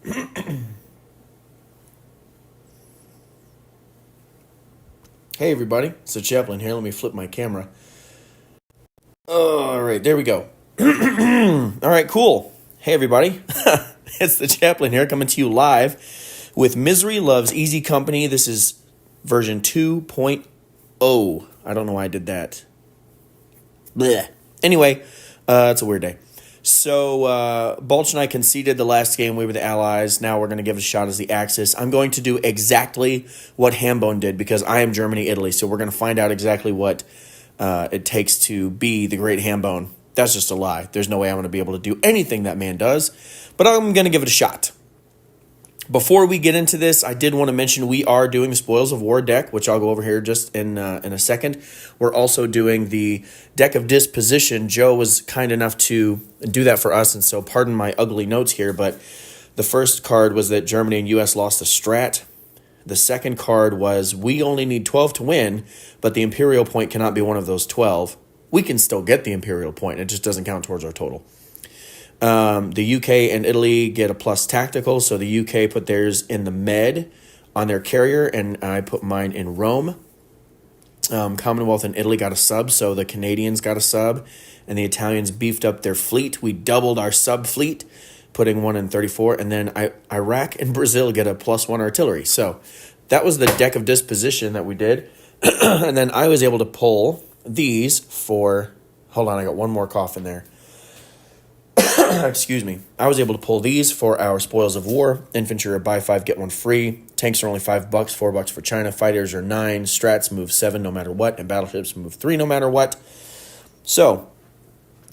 Hey everybody, it's the Chaplain here. Let me flip my camera. All right, there we go. All right, cool. Hey everybody, it's the Chaplain here coming to you live with Misery Loves Easy Company. This is version 2.0. I don't know why I did that. Blech. Anyway, it's a weird day. So, Balch and I conceded the last game. We were the Allies. Now we're going to give it a shot as the Axis. I'm going to do exactly what Hambone did because I am Germany, Italy. So we're going to find out exactly what it takes to be the great Hambone. That's just a lie. There's no way I'm going to be able to do anything that man does. But I'm going to give it a shot. Before we get into this, I did want to mention we are doing the Spoils of War deck, which I'll go over here just in a second. We're also doing the Deck of Disposition. Joe was kind enough to do that for us, and so pardon my ugly notes here, but the first card was that Germany and U.S. lost a strat. The second card was we only need 12 to win, but the Imperial point cannot be one of those 12. We can still get the Imperial point. It just doesn't count towards our total. The UK and Italy get a plus tactical, so the UK put theirs in the Med on their carrier, and I put mine in Rome. Commonwealth and Italy got a sub, so the Canadians got a sub, and the Italians beefed up their fleet. We doubled our sub fleet, putting one in 34, and then Iraq and Brazil get a +1 artillery. So that was the Deck of Disposition that we did, and then I was able to pull these for, hold on, I got one more cough in there. Excuse me. I was able to pull these for our Spoils of War. Infantry are buy 5, get 1 free. Tanks are only $5, $4 for China. Fighters are 9. Strats move 7 no matter what. And battleships move 3 no matter what. So,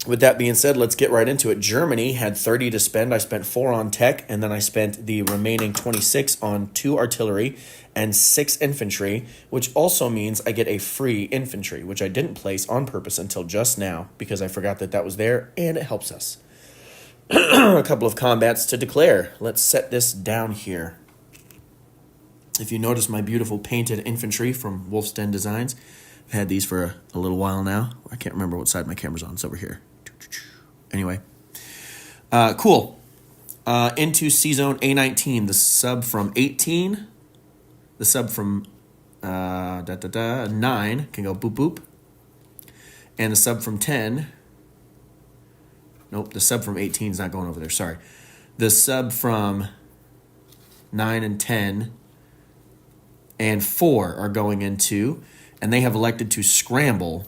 with that being said, let's get right into it. Germany had 30 to spend. I spent 4 on tech, and then I spent the remaining 26 on 2 artillery and 6 infantry, which also means I get a free infantry, which I didn't place on purpose until just now because I forgot that was there, and it helps us. A couple of combats to declare. Let's set this down here. If you notice my beautiful painted infantry from Wolf's Den Designs, I've had these for a little while now. I can't remember what side my camera's on. It's over here. Anyway. Cool. Into C-Zone A19. The sub from 18. The sub from 9 can go boop boop. And the sub from 10... Nope, the sub from 18 is not going over there. Sorry. The sub from 9 and 10 and 4 are going into, and they have elected to scramble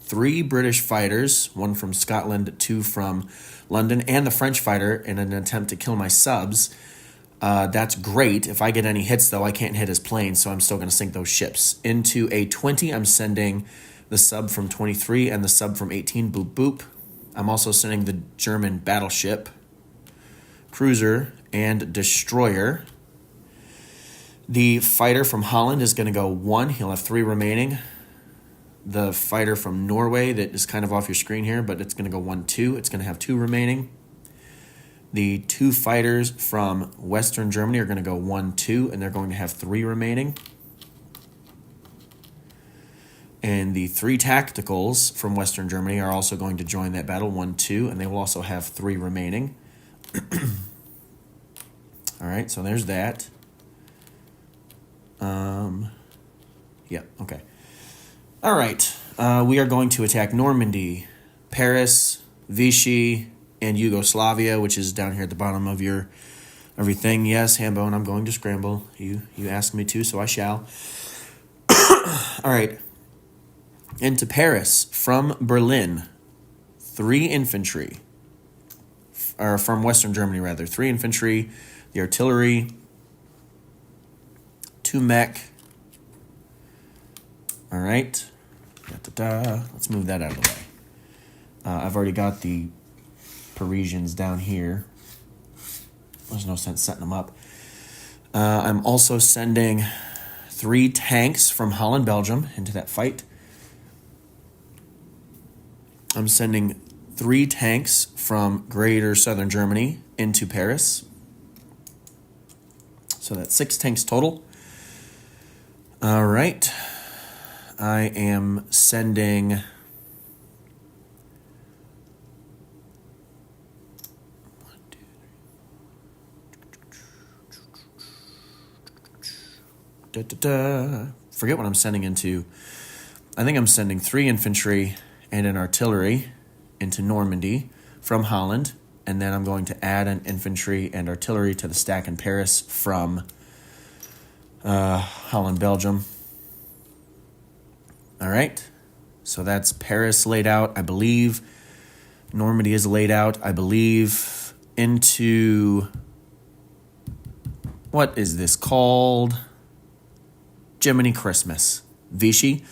3 British fighters, 1 from Scotland, 2 from London, and the French fighter in an attempt to kill my subs. That's great. If I get any hits, though, I can't hit his planes, so I'm still going to sink those ships. Into A20, I'm sending the sub from 23 and the sub from 18, boop boop. I'm also sending the German battleship, cruiser, and destroyer. The fighter from Holland is going to go 1. He'll have 3 remaining. The fighter from Norway that is kind of off your screen here, but it's going to go 1, 2. It's going to have 2 remaining. The 2 fighters from Western Germany are going to go 1, 2, and they're going to have 3 remaining. And the 3 tacticals from Western Germany are also going to join that battle, 1, 2, and they will also have 3 remaining. All right, so there's that. Yeah, okay. All right, we are going to attack Normandy, Paris, Vichy, and Yugoslavia, which is down here at the bottom of your everything. Yes, Hambone, I'm going to scramble. You asked me to, so I shall. All right. Into Paris from Berlin, 3 infantry, or from Western Germany rather, 3 infantry, the artillery, 2 mech. All right, let's move that out of the way. I've already got the Parisians down here. There's no sense setting them up. I'm also sending 3 tanks from Holland, Belgium into that fight. I'm sending 3 tanks from Greater Southern Germany into Paris. So that's 6 tanks total. All right. I am sending 1, 2, 3, Forget what I'm sending into. I think I'm sending 3 infantry and an artillery into Normandy from Holland. And then I'm going to add an infantry and artillery to the stack in Paris from Holland, Belgium. All right. So that's Paris laid out, I believe. Normandy is laid out, I believe, into... What is this called? Jiminy Christmas. Vichy.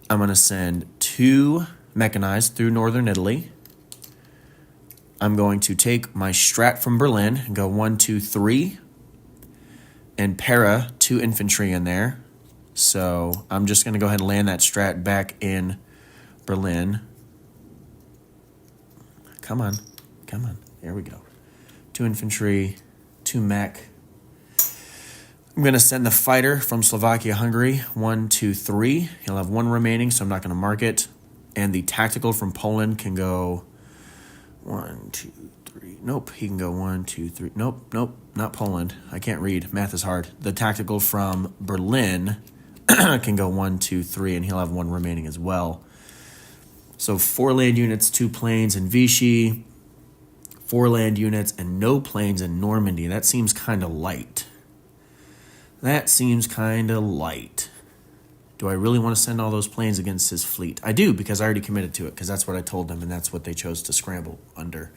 I'm going to send 2 mechanized through northern Italy. I'm going to take my Strat from Berlin and go 1, 2, 3. And Para, 2 infantry in there. So I'm just going to go ahead and land that Strat back in Berlin. Come on. There we go. 2 infantry, 2 mech. I'm going to send the fighter from Slovakia, Hungary, 1, 2, 3. He'll have 1 remaining, so I'm not going to mark it. And the tactical from Poland can go 1, 2, 3. Nope, he can go 1, 2, 3. Nope, not Poland. I can't read. Math is hard. The tactical from Berlin can go 1, 2, 3, and he'll have 1 remaining as well. So 4 land units, 2 planes in Vichy, 4 land units, and no planes in Normandy. That seems kind of light. Do I really want to send all those planes against his fleet? I do, because I already committed to it, because that's what I told them, and that's what they chose to scramble under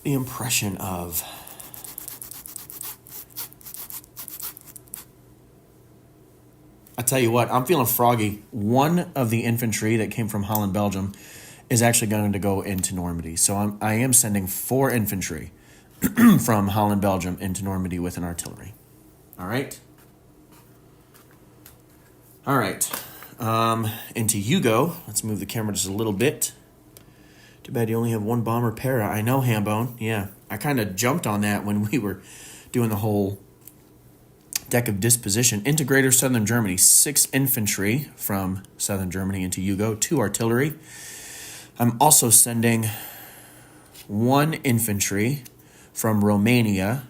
the impression of. I tell you what, I'm feeling froggy. 1 of the infantry that came from Holland, Belgium, is actually going to go into Normandy. So I am sending 4 infantry from Holland, Belgium into Normandy with an artillery. All right. Into Hugo. Let's move the camera just a little bit. Too bad you only have 1 bomber para. I know, Hambone. Yeah, I kind of jumped on that when we were doing the whole deck of disposition. Integrator, Southern Germany. 6 infantry from Southern Germany into Hugo. 2 artillery. I'm also sending 1 infantry from Romania.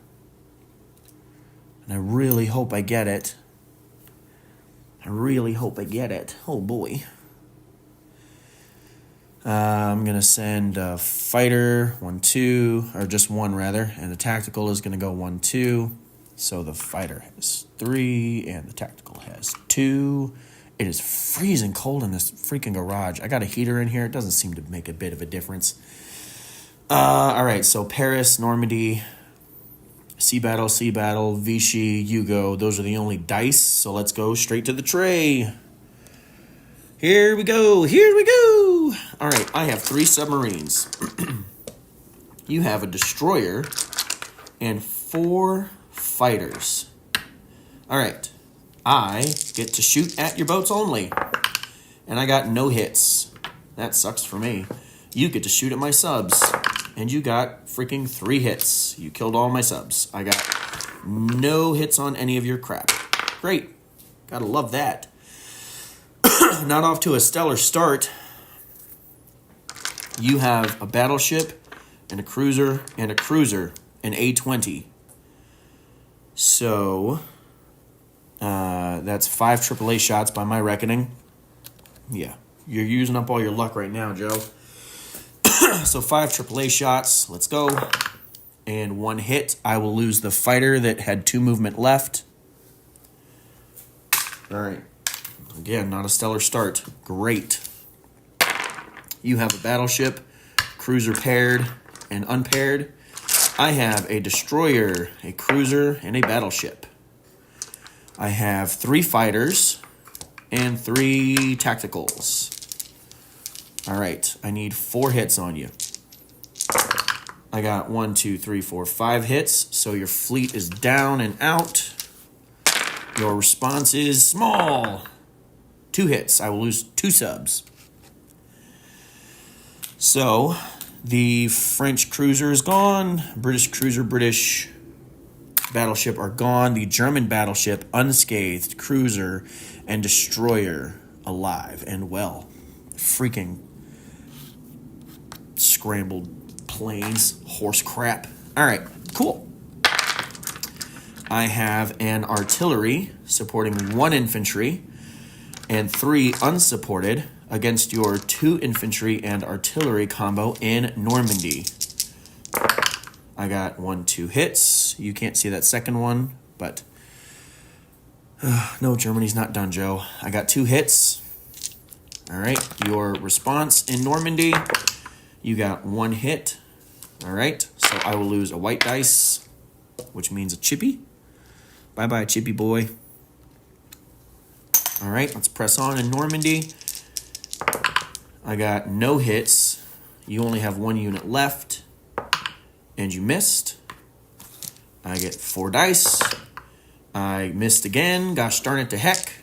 And I really hope I get it. Oh, boy. I'm going to send a fighter, 1, 2, or just 1, rather. And the tactical is going to go 1, 2. So the fighter has 3, and the tactical has 2. It is freezing cold in this freaking garage. I got a heater in here. It doesn't seem to make a bit of a difference. All right, so Paris, Normandy... Sea Battle, Vichy, Hugo. Those are the only dice, so let's go straight to the tray. Here we go. All right, I have 3 submarines. You have a destroyer and 4 fighters. All right, I get to shoot at your boats only, and I got no hits. That sucks for me. You get to shoot at my subs. And you got freaking 3 hits. You killed all my subs. I got no hits on any of your crap. Great. Gotta love that. Not off to a stellar start. You have a battleship and a cruiser, an A-20. So, that's 5 AAA shots by my reckoning. Yeah, you're using up all your luck right now, Joe. So 5 AAA shots. Let's go. And 1 hit. I will lose the fighter that had 2 movement left. All right. Again, not a stellar start. Great. You have a battleship, cruiser paired and unpaired. I have a destroyer, a cruiser, and a battleship. I have 3 fighters and 3 tacticals. All right, I need 4 hits on you. I got 1, 2, 3, 4, 5 hits, so your fleet is down and out. Your response is small. 2 hits. I will lose 2 subs. So, the French cruiser is gone. British cruiser, British battleship are gone. The German battleship, unscathed, cruiser, and destroyer alive and well. Freaking scrambled planes, horse crap. All right, cool. I have an artillery supporting 1 infantry and 3 unsupported against your 2 infantry and artillery combo in Normandy. I got 1-2 hits. You can't see that second one, but no, Germany's not done, Joe. I got 2 hits. All right, your response in Normandy, you got 1 hit. All right, so I will lose a white dice, which means a chippy. Bye-bye, chippy boy. All right, let's press on in Normandy. I got no hits. You only have 1 unit left, and you missed. I get 4 dice. I missed again. Gosh darn it to heck.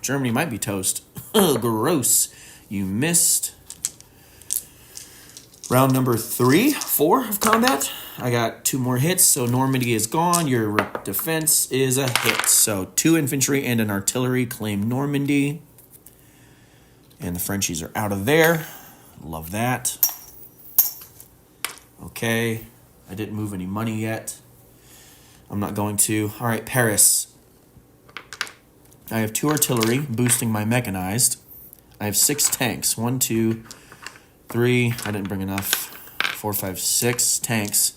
Germany might be toast. Gross. You missed. Round number 4 of combat. I got 2 more hits, so Normandy is gone. Your defense is a hit. So 2 infantry and an artillery claim Normandy. And the Frenchies are out of there. Love that. Okay. I didn't move any money yet. I'm not going to. All right, Paris. I have 2 artillery boosting my mechanized. I have 6 tanks. 1, 2, 3. I didn't bring enough. 4, 5, 6 tanks.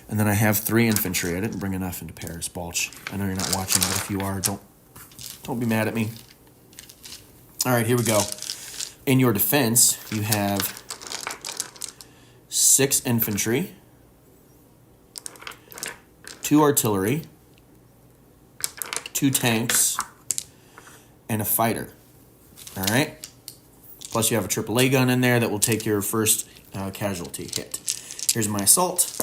And then I have 3 infantry. I didn't bring enough into Paris, Balch. I know you're not watching, but if you are, don't be mad at me. All right, here we go. In your defense, you have 6 infantry, 2 artillery, 2 tanks, and a fighter. All right? Plus you have a AAA gun in there that will take your first casualty hit. Here's my assault.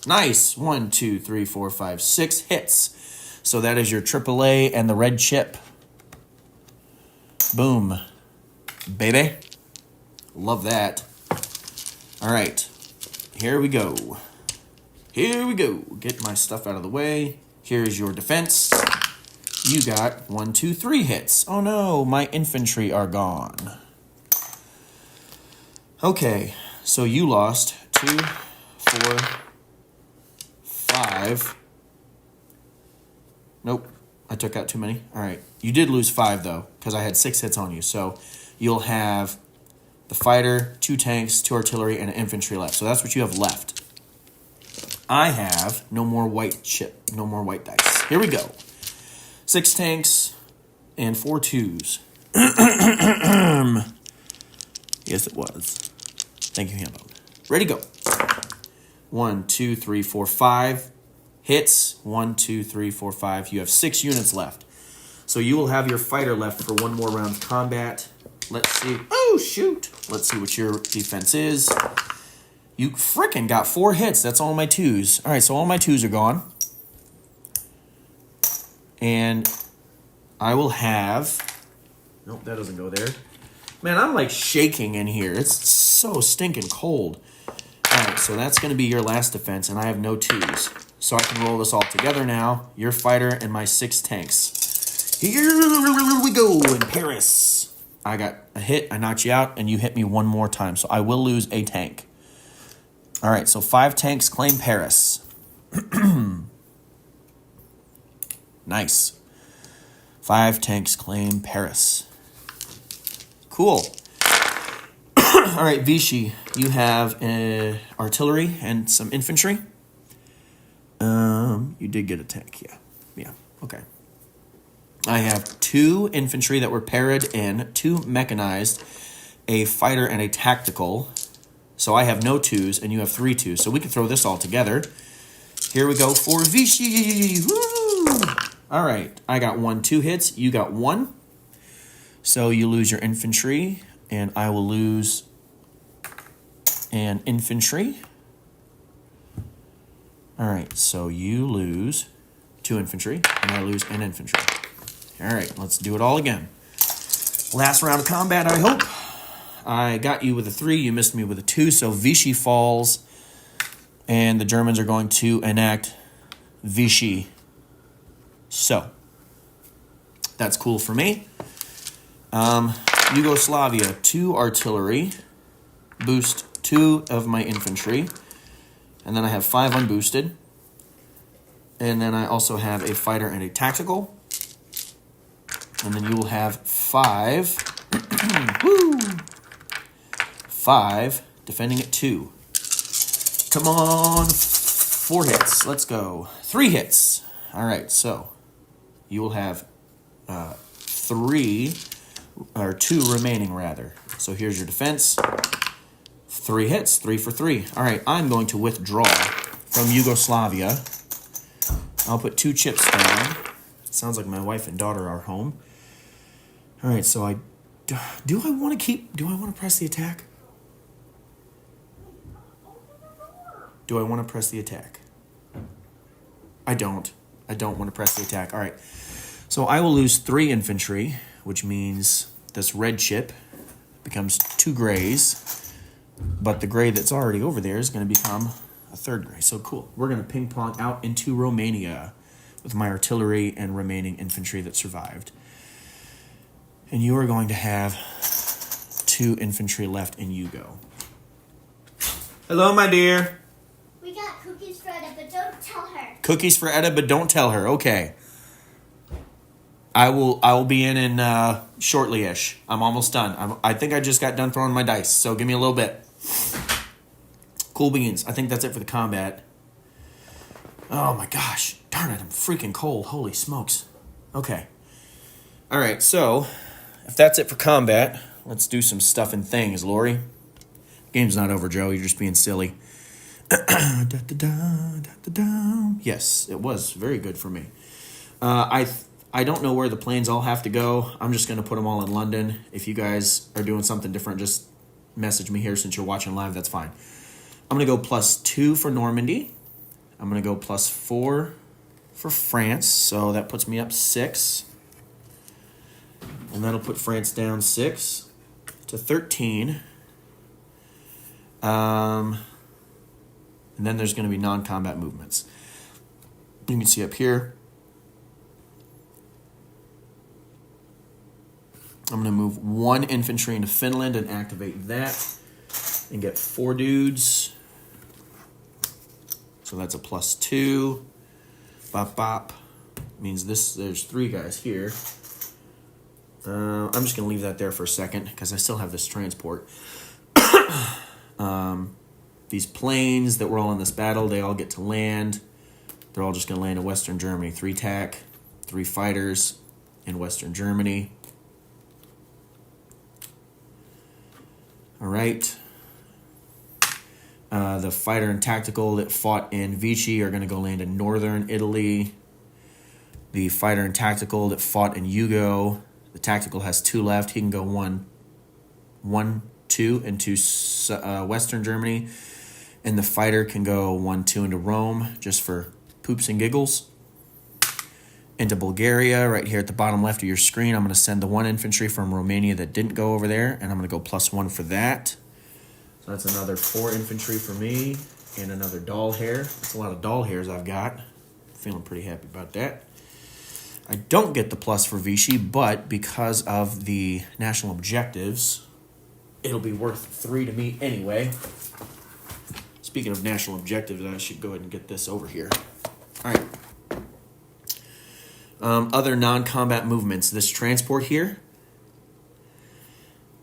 Nice. 1, 2, 3, 4, 5, 6 hits. So that is your AAA and the red chip. Boom. Baby. Love that. All right. Here we go. Here we go. Get my stuff out of the way. Here's your defense. You got 1, 2, 3 hits. Oh no, my infantry are gone. Okay, so you lost 2, 4, 5. Nope, I took out too many. All right, you did lose 5 though, because I had 6 hits on you. So you'll have the fighter, 2 tanks, 2 artillery, and an infantry left. So that's what you have left. I have no more white chip, no more white dice. Here we go. 6 tanks and 4 2s. Yes, it was. Thank you, Hambo. Ready, go. 1, 2, 3, 4, 5 hits. 1, 2, 3, 4, 5. You have 6 units left. So you will have your fighter left for 1 more round of combat. Let's see. Oh, shoot. Let's see what your defense is. You frickin' got 4 hits. That's all my 2s. All right, so all my 2s are gone. And I will have... Nope, that doesn't go there. Man, I'm like shaking in here. It's so stinking cold. All right, so that's going to be your last defense, and I have no 2s. So I can roll this all together now. Your fighter and my 6 tanks. Here we go in Paris. I got a hit. I knocked you out, and you hit me 1 more time. So I will lose a tank. All right, so 5 tanks claim Paris. Nice. 5 tanks claim Paris. Cool. All right, Vichy, you have artillery and some infantry. You did get a tank, yeah, okay. I have 2 infantry that were paired in, 2 mechanized, a fighter, and a tactical. So I have no 2s, and you have 3 2s. So we can throw this all together. Here we go for Vichy. Woo! All right, I got 1, 2 hits. You got 1. So you lose your infantry, and I will lose an infantry. All right, so you lose 2 infantry, and I lose an infantry. All right, let's do it all again. Last round of combat, I hope. I got you with a 3. You missed me with a 2, so Vichy falls, and the Germans are going to enact Vichy. So, that's cool for me. Yugoslavia, 2 artillery, boost 2 of my infantry, and then I have 5 unboosted. And then I also have a fighter and a tactical. And then you will have 5. Woo! 5 defending at 2. Come on. 4 hits. Let's go. 3 hits. All right, so you will have 2 remaining, rather. So here's your defense. 3 hits, 3 for 3. All right, I'm going to withdraw from Yugoslavia. I'll put 2 chips down. It sounds like my wife and daughter are home. All right, so do I want to press the attack? Do I want to press the attack? I don't want to press the attack. All right, so I will lose 3 infantry, which means this red chip becomes 2 grays, but the gray that's already over there is going to become a 3rd gray. So cool. We're going to ping pong out into Romania with my artillery and remaining infantry that survived. And you are going to have 2 infantry left in Yugo. Hello, my dear. We got cookies for Etta, but don't tell her. Cookies for Etta, but don't tell her. Okay. I will be in shortly-ish. I'm almost done. I think I just got done throwing my dice, so give me a little bit. Cool beans. I think that's it for the combat. Oh my gosh. Darn it, I'm freaking cold. Holy smokes. Okay. All right, so if that's it for combat, let's do some stuff and things, Lori. Game's not over, Joe. You're just being silly. Yes, it was very good for me. I don't know where the planes all have to go. I'm just going to put them all in London. If you guys are doing something different, just message me here since you're watching live. That's fine. I'm going to go +2 for Normandy. I'm going to go +4 for France. So that puts me up 6. And that'll put France down 6 to 13. And then there's going to be non-combat movements. You can see up here. I'm going to move 1 infantry into Finland and activate that and get 4 dudes. So that's a +2. Bop, bop. Means there's 3 guys here. I'm just going to leave that there for a second because I still have this transport. These planes that were all in this battle, they all get to land. They're all just going to land in Western Germany. 3 TAC, 3 fighters in Western Germany. All right. The fighter and tactical that fought in Vichy are going to go land in northern Italy. The fighter and tactical that fought in Yugo, the tactical has 2 left. He can go 1, 2 into Western Germany. And the fighter can go 1, 2 into Rome, just for poops and giggles. Into Bulgaria, right here at the bottom left of your screen, I'm going to send the 1 infantry from Romania that didn't go over there, and I'm going to go +1 for that. So that's another 4 infantry for me, and another doll hair. That's a lot of doll hairs I've got. Feeling pretty happy about that. I don't get the plus for Vichy, but because of the national objectives, it'll be worth 3 to me anyway. Speaking of national objectives, I should go ahead and get this over here. All right. Other non-combat movements. This transport here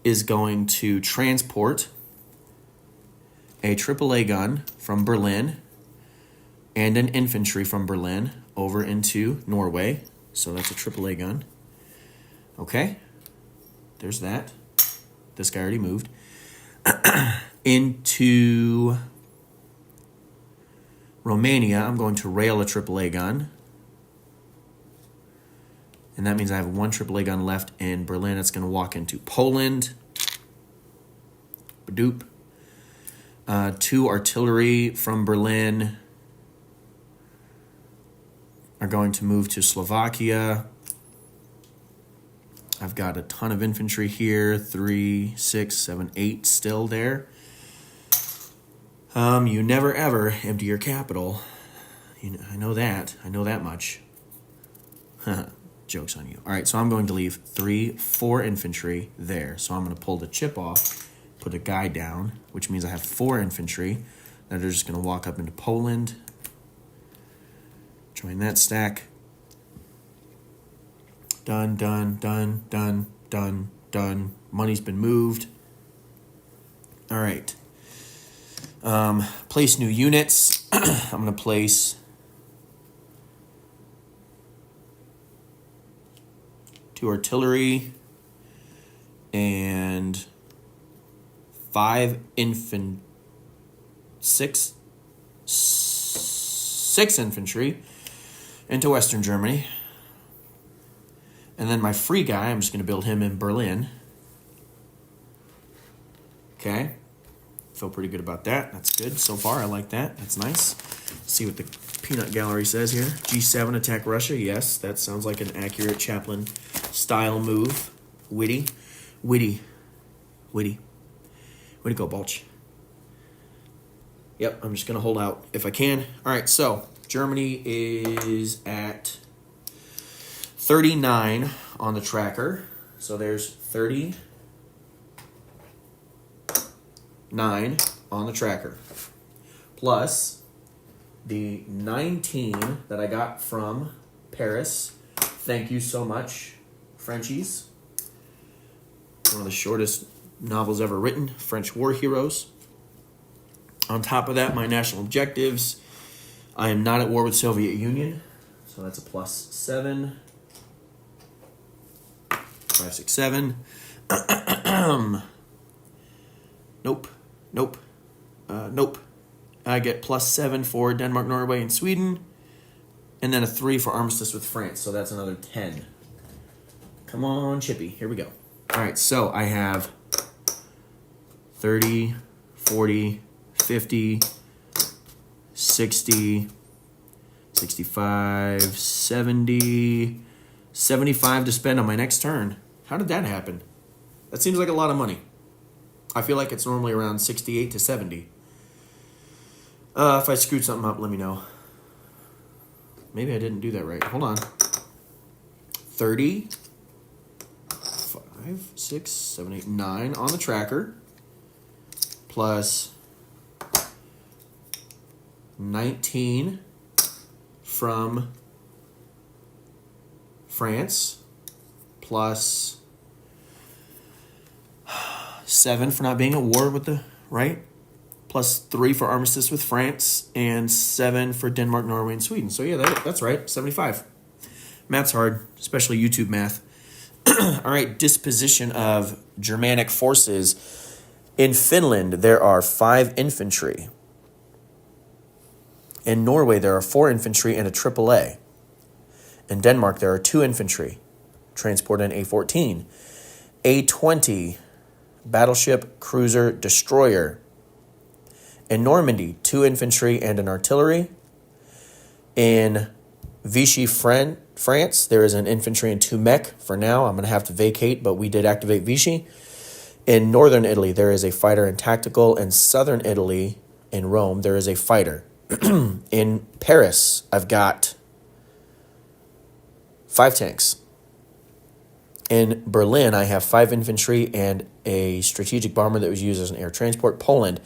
is going to transport a AAA gun from Berlin and an infantry from Berlin over into Norway. So that's a AAA gun. Okay. There's that. This guy already moved. Into Romania, I'm going to rail a AAA gun. And that means I have 1 AAA gun left in Berlin. It's going to walk into Poland. Badoop. 2 artillery from Berlin are going to move to Slovakia. I've got a ton of infantry here. 3, 6, 7, 8 still there. You never ever empty your capital. I know that. I know that much. Joke's on you. All right, so I'm going to leave 3, 4 infantry there. So I'm going to pull the chip off, put a guy down, which means I have 4 infantry that are just going to walk up into Poland, Join that stack. Done, done, done, done, done, done. Money's been moved. All right. Place new units. I'm going to place 2 artillery and 5 infantry. 6 infantry into Western Germany. And then my free guy, I'm just going to build him in Berlin. Okay. Feel pretty good about that. That's good so far. I like that. That's nice. Let's see what the peanut gallery says here. G7 attack Russia. Yes, that sounds like an accurate Chaplin style move. Witty. Way to go, Balch. Yep, I'm just going to hold out if I can. All right, so Germany is at 39 on the tracker. So there's 39 on the tracker. Plus the 19 that I got from Paris. Thank you so much, Frenchies. One of the shortest novels ever written, French War Heroes. On top of that, my national objectives. I am not at war with Soviet Union, so that's a +7. 5, 6, 7. Nope. I get +7 for Denmark, Norway, and Sweden, and then a 3 for armistice with France, so that's another 10. Come on, Chippy. Here we go. All right, so I have 30, 40, 50, 60, 65, 70, 75 to spend on my next turn. How did that happen? That seems like a lot of money. I feel like it's normally around 68 to 70. If I screwed something up, let me know. Maybe I didn't do that right. Hold on. 30, 5, 6, 7, 8, 9 on the tracker. Plus 19 from France. Plus 7 for not being at war with the, right? Plus 3 for armistice with France, and 7 for Denmark, Norway, and Sweden. So yeah, that's right, 75. Math's hard, especially YouTube math. All right, disposition of Germanic forces. In Finland, there are 5 infantry. In Norway, there are 4 infantry and a AAA. In Denmark, there are 2 infantry, transport and A-14. A-20, battleship, cruiser, destroyer. In Normandy, 2 infantry and an artillery. In Vichy, France, there is an infantry and 2 mech. For now, I'm going to have to vacate, but we did activate Vichy. In northern Italy, there is a fighter and tactical. In southern Italy, in Rome, there is a fighter. In Paris, I've got 5 tanks. In Berlin, I have 5 infantry and a strategic bomber that was used as an air transport. Poland,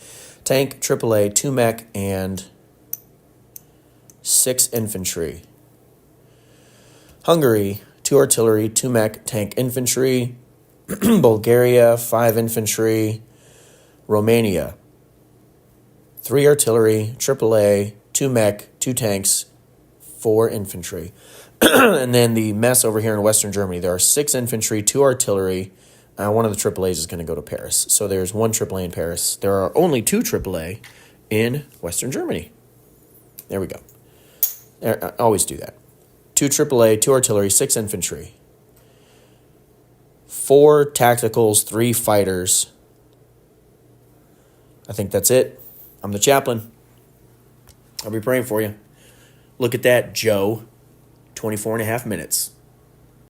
tank, AAA, 2 mech, and 6 infantry. Hungary, 2 artillery, 2 mech, tank, infantry. Bulgaria, 5 infantry. Romania, 3 artillery, AAA, 2 mech, 2 tanks, 4 infantry. And then the mess over here in Western Germany, there are 6 infantry, 2 artillery. One of the AAAs is going to go to Paris. So there's 1 AAA in Paris. There are only 2 AAA in Western Germany. There we go. I always do that. 2 AAA, 2 artillery, 6 infantry. 4 tacticals, 3 fighters. I think that's it. I'm the chaplain. I'll be praying for you. Look at that, Joe. 24 and a half minutes.